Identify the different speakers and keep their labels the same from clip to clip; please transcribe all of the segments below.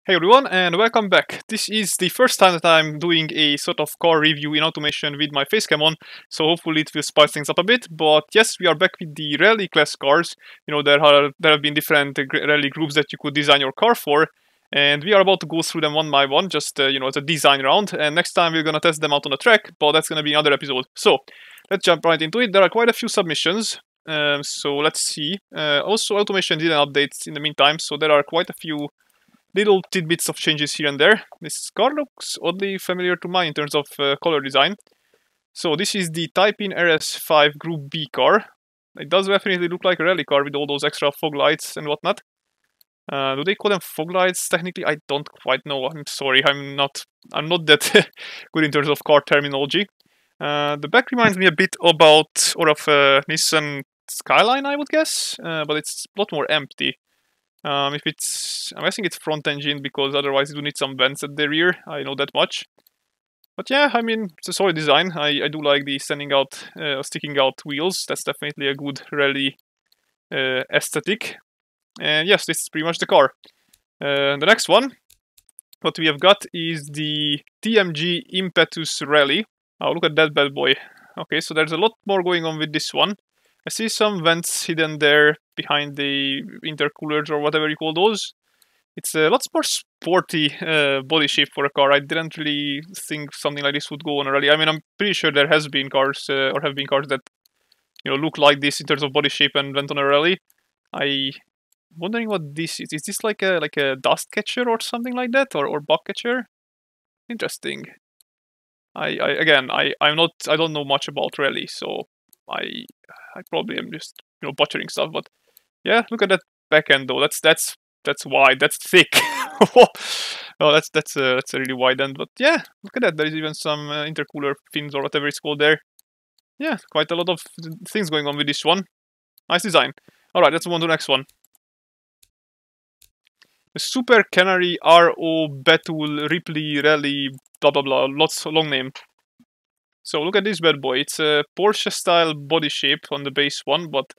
Speaker 1: Hey everyone, and welcome back. This is the first time that I'm doing a sort of car review in automation with my facecam on, so hopefully it will spice things up a bit. But yes, we are back with the rally class cars. There have been different rally groups that you could design your car for, and we are about to go through them one by one, just it's a design round. And next time we're gonna test them out on the track, but that's gonna be another episode. So let's jump right into it. There are quite a few submissions. So let's see. Also, automation did an update in the meantime, so there are quite a few little tidbits of changes here and there. This car looks oddly familiar to mine in terms of color design. So this is the Type-in RS5 Group B car. It does definitely look like a rally car with all those extra fog lights and whatnot. Do they call them fog lights? Technically, I don't quite know. I'm sorry, I'm not that good in terms of car terminology. The back reminds me a bit of Nissan Skyline, I would guess, but it's a lot more empty. I'm guessing it's front engine because otherwise it would need some vents at the rear. I know that much. But yeah, I mean, it's a solid design. I do like the sticking out wheels. That's definitely a good rally aesthetic. And yes, this is pretty much the car. The next one, what we have got is the TMG Impetus Rally. Oh, look at that bad boy. Okay, so there's a lot more going on with this one. I see some vents hidden there behind the intercoolers or whatever you call those. It's a lot more sporty body shape for a car. I didn't really think something like this would go on a rally. I mean, I'm pretty sure there has been cars or have been cars that look like this in terms of body shape and went on a rally. I'm wondering what this is. Is this like a dust catcher or something like that, or bug catcher? Interesting. I don't know much about rally, so I probably am just butchering stuff. But yeah, look at that back end though. That's wide. That's thick. Oh, that's a really wide end. But yeah, look at that. There is even some intercooler fins or whatever it's called there. Yeah, quite a lot of things going on with this one. Nice design. All right, let's move on to the next one. The Super Canary RO Betul Ripley Rally blah blah blah. Long name. So look at this bad boy. It's a Porsche style body shape on the base one, but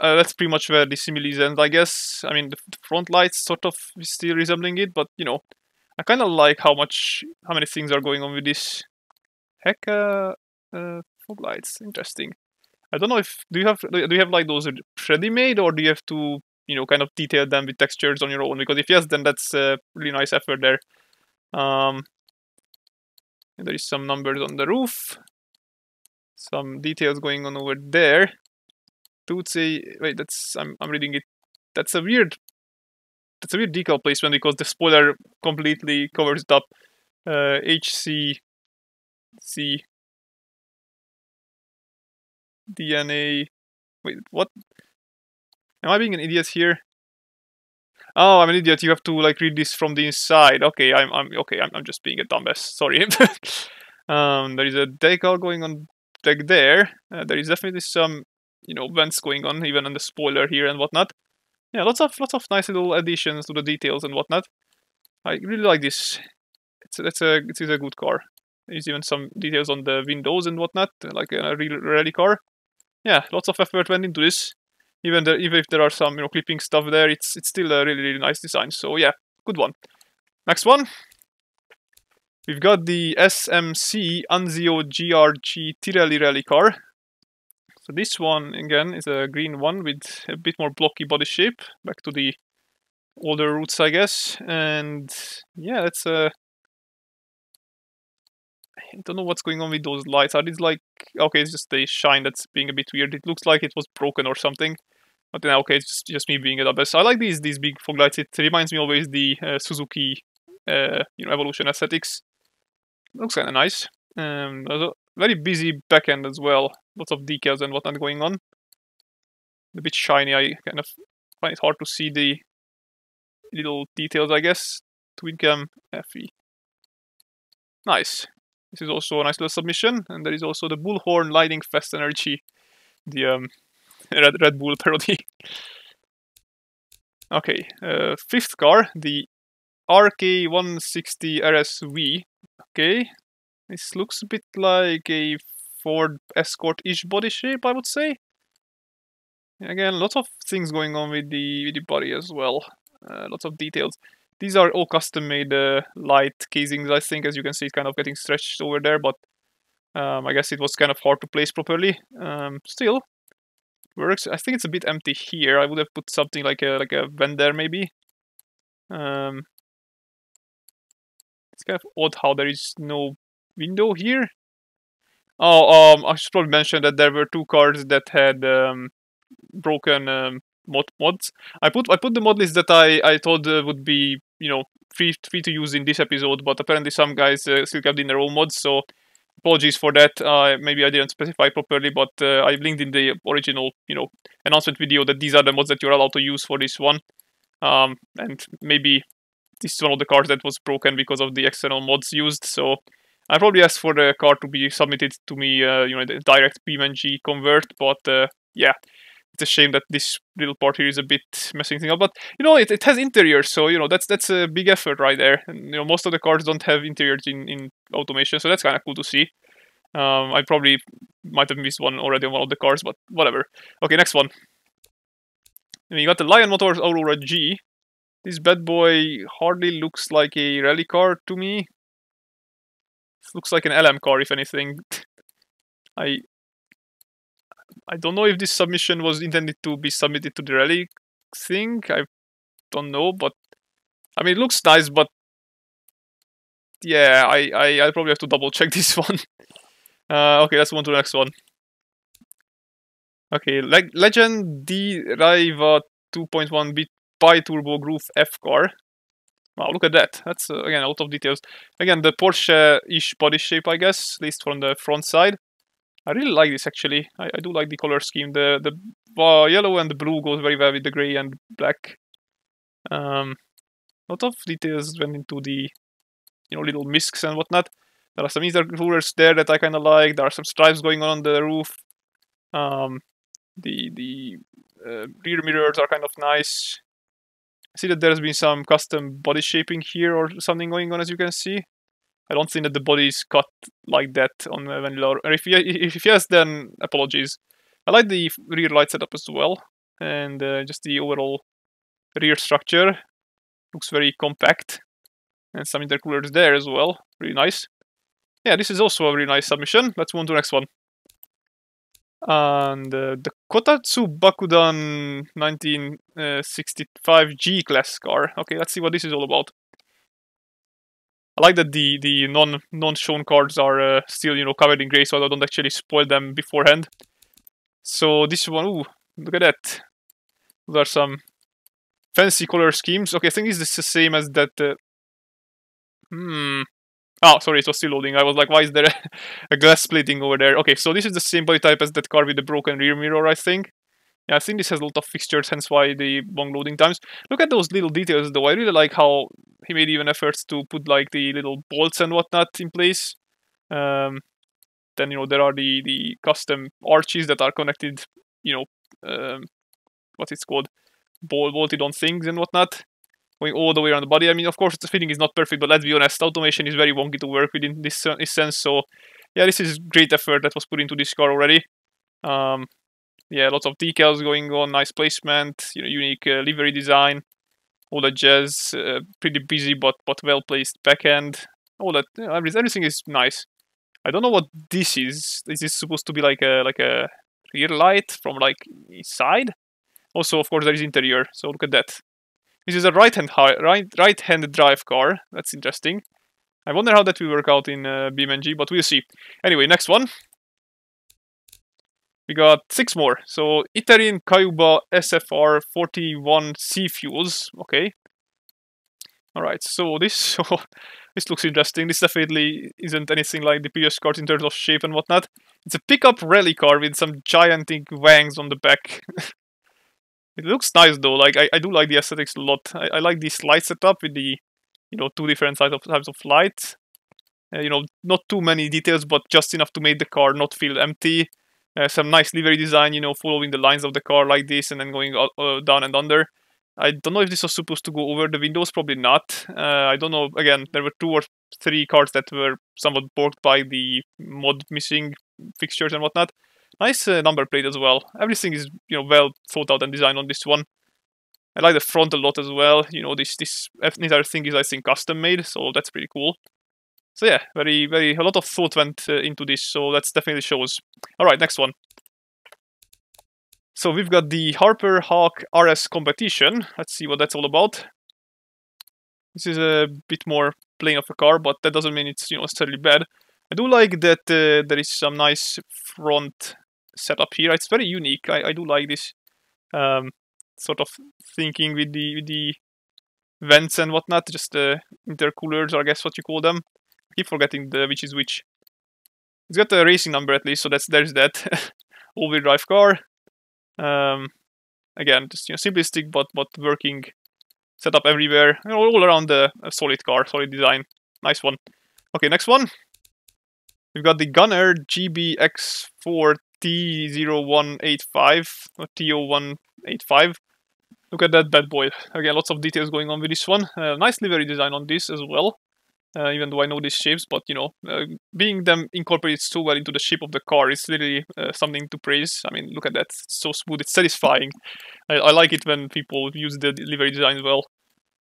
Speaker 1: that's pretty much where the similes end, I guess. I mean, the front lights sort of still resembling it, but I kind of like how many things are going on with this. Heck, fog lights, interesting. I don't know if do you have like those ready-made, or do you have to kind of detail them with textures on your own? Because if yes, then that's a really nice effort there. And there is some numbers on the roof, some details going on over there. Would say, wait, I'm reading it. That's a weird decal placement because the spoiler completely covers it up. HCC DNA. Wait, what? Am I being an idiot here? Oh, I'm an idiot. You have to like read this from the inside. Okay, I'm just being a dumbass. Sorry. There is a decal going on back there. There is definitely some vents going on even on the spoiler here and whatnot. Yeah, lots of nice little additions to the details and whatnot. I really like this. It is a good car. There's even some details on the windows and whatnot, like a real rally car. Yeah, lots of effort went into this. Even if there are some clipping stuff there, it's still a really nice design. So yeah, good one. Next one. We've got the SMC Anzio GRG Tirelli rally car. So this one again is a green one with a bit more blocky body shape, back to the older roots, I guess. And yeah, that's I don't know what's going on with those lights. Are these like, okay, it's just the shine that's being a bit weird. It looks like it was broken or something. But then okay, it's just me being a dumbass. I like these big fog lights. It reminds me always the Suzuki Evolution aesthetics. Looks kind of nice. There's a very busy back end as well. Lots of decals and whatnot going on. A bit shiny. I kind of find it hard to see the little details, I guess. Twin cam FE. Nice. This is also a nice little submission. And there is also the Bullhorn Lightning Fast Energy. The Red Bull parody. Okay, fifth car, the RK160 RSV. Okay, this looks a bit like a Ford Escort-ish body shape, I would say. Again, lots of things going on with the body as well. Lots of details. These are all custom-made light casings, I think. As you can see, it's kind of getting stretched over there, but I guess it was kind of hard to place properly. Still works. I think it's a bit empty here. I would have put something like a vent there, maybe. It's kind of odd how there is no window here. Oh, I should probably mention that there were 2 cards that had broken mods. I put the mod list that I thought would be free to use in this episode, but apparently some guys still kept in their own mods. So apologies for that. Maybe I didn't specify properly, but I've linked in the original announcement video that these are the mods that you're allowed to use for this one. And maybe this is one of the cards that was broken because of the external mods used. So I probably asked for the card to be submitted to me, the direct BeamNG convert, but yeah, it's a shame that this little part here is a bit messing things up. But it has interiors, so that's a big effort right there. And most of the cards don't have interiors in automation, so that's kind of cool to see. I probably might have missed one already on one of the cards, but whatever. Okay, next one. And we got the Lion Motors Aurora G. This bad boy hardly looks like a rally car to me. It looks like an LM car, if anything. I don't know if this submission was intended to be submitted to the rally thing. I don't know, but I mean, it looks nice, but yeah, I probably have to double check this one. Okay, let's move on to the next one. Okay, Legend D-Riva 2.1 bit bi-turbo groove F car. Wow, look at that. That's, again, a lot of details. Again, the Porsche-ish body shape, I guess, at least from the front side. I really like this, actually. I do like the color scheme. The yellow and the blue goes very well with the gray and black. Lot of details went into the, little miscs and whatnot. There are some intercoolers there that I kind of like. There are some stripes going on the roof. The rear mirrors are kind of nice. I see that there's been some custom body shaping here or something going on, as you can see. I don't think that the body is cut like that on vanilla. Or if yes, then apologies. I like the rear light setup as well, and just the overall rear structure looks very compact, and some intercoolers there as well. Really nice. Yeah, this is also a really nice submission. Let's move on to the next one. And the Kotatsu Bakudan 1965 G class car. Okay, let's see what this is all about. I like that the non-shown cards are still covered in gray, so I don't actually spoil them beforehand. So this one, ooh, look at that. There are some fancy color schemes. Okay, I think this is the same as that. Oh, sorry, it was still loading. I was like, why is there a glass plating over there? Okay, so this is the same body type as that car with the broken rear mirror, I think. Yeah, I think this has a lot of fixtures, hence why the long loading times. Look at those little details, though. I really like how he made even efforts to put like the little bolts and whatnot in place. Then there are the custom arches that are connected. What it's called, bolted on things and whatnot, going all the way around the body. I mean, of course, the fitting is not perfect, but let's be honest, automation is very wonky to work with in this sense. So, yeah, this is great effort that was put into this car already. Yeah, lots of decals going on, nice placement, unique livery design, all that jazz. Pretty busy, but well placed back end. All that, everything is nice. I don't know what this is. Is this supposed to be like a rear light from like inside? Also, of course, there is interior. So look at that. This is a right-hand drive car. That's interesting. I wonder how that will work out in BeamNG, but we'll see. Anyway, next one. We got 6 more. So Iterin Kayuba SFR 41 C fuels. Okay. Alright, so this looks interesting. This definitely isn't anything like the previous cars in terms of shape and whatnot. It's a pickup rally car with some gigantic wangs on the back. It looks nice though. Like I do like the aesthetics a lot. I like this light setup with the 2 different types of lights. Not too many details, but just enough to make the car not feel empty. Some nice livery design, following the lines of the car like this and then going down and under. I don't know if this was supposed to go over the windows, probably not. I don't know. Again, there were 2 or 3 cars that were somewhat balked by the mod missing fixtures and whatnot. Nice number plate as well. Everything is well thought out and designed on this one. I like the front a lot as well. You know, this entire thing is, I think, custom made, so that's pretty cool. So yeah, a lot of thought went into this, so that's definitely shows. All right, next one. So we've got the Harper Hawk RS competition. Let's see what that's all about. This is a bit more plain of a car, but that doesn't mean it's necessarily bad. I do like that there is some nice front setup here. It's very unique. I do like this sort of thinking with the vents and whatnot, just intercoolers, or I guess what you call them. I keep forgetting which is which. It's got a racing number at least, so there's that. All-wheel drive car. Again, just simplistic but working setup everywhere. All around a solid car, solid design. Nice one. Okay, next one. We've got the Gunner GBX4 T0185 or T0185. Look at that bad boy. Again, lots of details going on with this one. Nice livery design on this as well. Even though I know these shapes, but being them incorporated so well into the shape of the car is literally something to praise. I mean, look at that. It's so smooth. It's satisfying. I like it when people use the livery design well.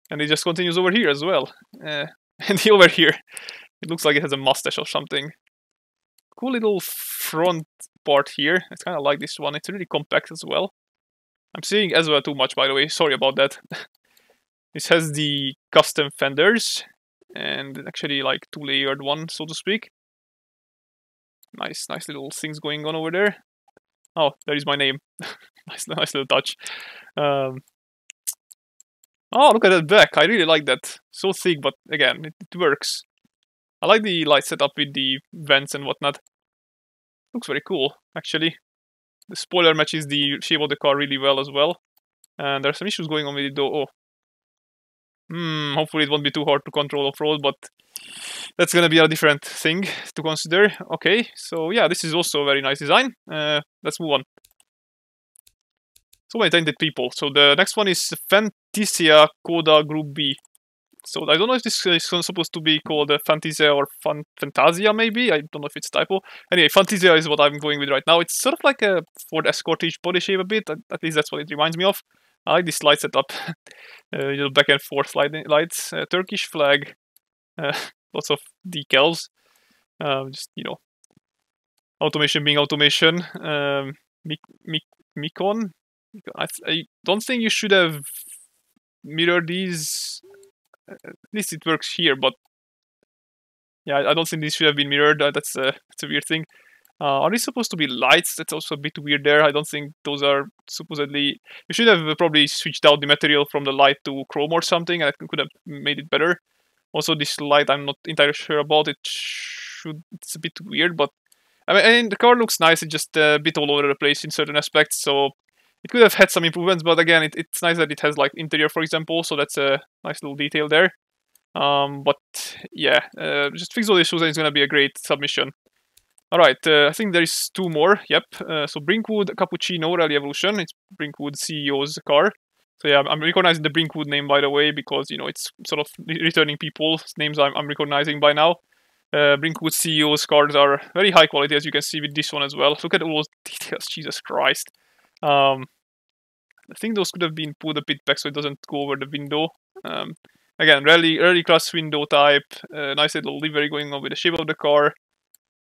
Speaker 1: And it just continues over here as well. And over here, it looks like it has a mustache or something. Cool little front part here. I kind of like this one. It's really compact as well. I'm seeing as well too much, by the way. Sorry about that. This has the custom fenders. And actually like two-layered one, so to speak. Nice little things going on over there. Oh, there is my name. nice little touch. Oh, look at that back. I really like that. So thick, but again, it works. I like the light setup with the vents and whatnot. Looks very cool, actually. The spoiler matches the shape of the car really well as well. And there are some issues going on with it though. Oh. Hopefully it won't be too hard to control off-road, but that's gonna be a different thing to consider. Okay, so yeah, this is also a very nice design. Let's move on. So many talented people. So the next one is Fantasia Coda Group B. So I don't know if this is supposed to be called Fantasia or Fantasia maybe. I don't know if it's a typo. Anyway, Fantasia is what I'm going with right now. It's sort of like a Ford Escort-ish body shape a bit. At least that's what it reminds me of. I like this light setup. Back and forth lights. Turkish flag. Lots of decals. Just, automation being automation. Mikon. I don't think you should have mirrored these. At least it works here, but yeah, I don't think this should have been mirrored. That's a weird thing. Are these supposed to be lights? That's also a bit weird there. I don't think those are supposedly... You should have probably switched out the material from the light to chrome or something, and it could have made it better. Also, this light, I'm not entirely sure about. It's a bit weird, but... I mean, the car looks nice. It's just a bit all over the place in certain aspects, so... It could have had some improvements, but again, it's nice that it has, like, interior, for example, so that's a nice little detail there. But, yeah, just fix all the issues and it's gonna be a great submission. Alright, I think there is two more, yep. So Brinkwood Cappuccino Rally Evolution, it's Brinkwood CEO's car. So yeah, I'm recognizing the Brinkwood name, by the way, because, it's sort of returning people's names I'm recognizing by now. Brinkwood CEO's cars are very high quality, as you can see with this one as well. Look at all those details, Jesus Christ. I think those could have been pulled a bit back so it doesn't go over the window. Again, early class window type, nice little livery going on with the shape of the car.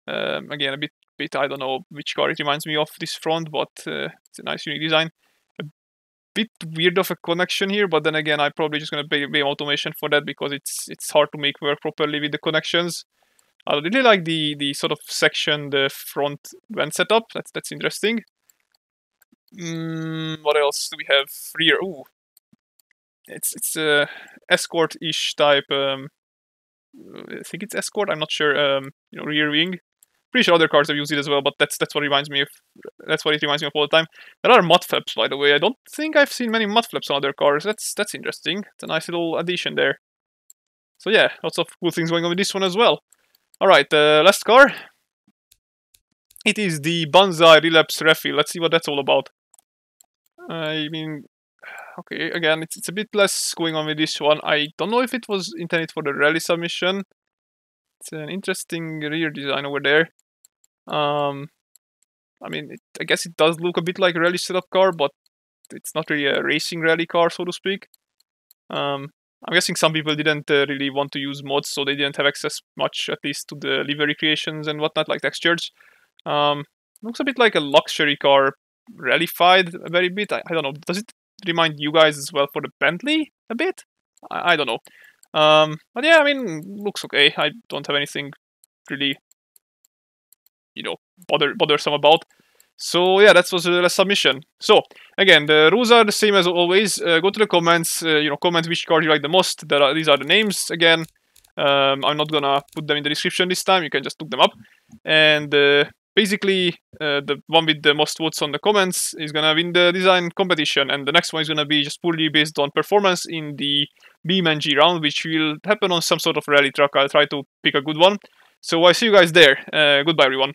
Speaker 1: Again, a bit, I don't know which car it reminds me of, this front, but it's a nice unique design. A bit weird of a connection here, but then again, I'm probably just going to pay automation for that because it's hard to make work properly with the connections. I really like the sort of section, the front vent setup. That's interesting. What else do we have? Rear. Ooh, it's a Escort-ish type. I think it's Escort. I'm not sure. Rear wing. Pretty sure other cars have used it as well, but that's what reminds me of. That's what it reminds me of all the time. There are mud flaps, by the way. I don't think I've seen many mud flaps on other cars. That's interesting. It's a nice little addition there. So yeah, lots of cool things going on with this one as well. All right, last car. It is the Banzai Relapse Refill. Let's see what that's all about. I mean, okay, again, it's a bit less going on with this one. I don't know if it was intended for the rally submission. It's an interesting rear design over there. I mean, I guess it does look a bit like a rally setup car, but it's not really a racing rally car, so to speak. I'm guessing some people didn't really want to use mods, so they didn't have access much, at least, to the livery creations and whatnot, like textures. Looks a bit like a luxury car, rallyfied a very bit. I don't know. Does it remind you guys as well for the Bentley a bit? I don't know. But yeah, I mean, looks okay. I don't have anything really, bothersome about. So yeah, that was the last submission. So again, the rules are the same as always. Go to the comments. Comment which card you like the most. These are the names again. I'm not gonna put them in the description this time. You can just look them up. And basically, the one with the most votes on the comments is gonna win the design competition. And the next one is gonna be just purely based on performance in the BeamNG round, which will happen on some sort of rally truck. I'll try to pick a good one. So I see you guys there. Goodbye, everyone.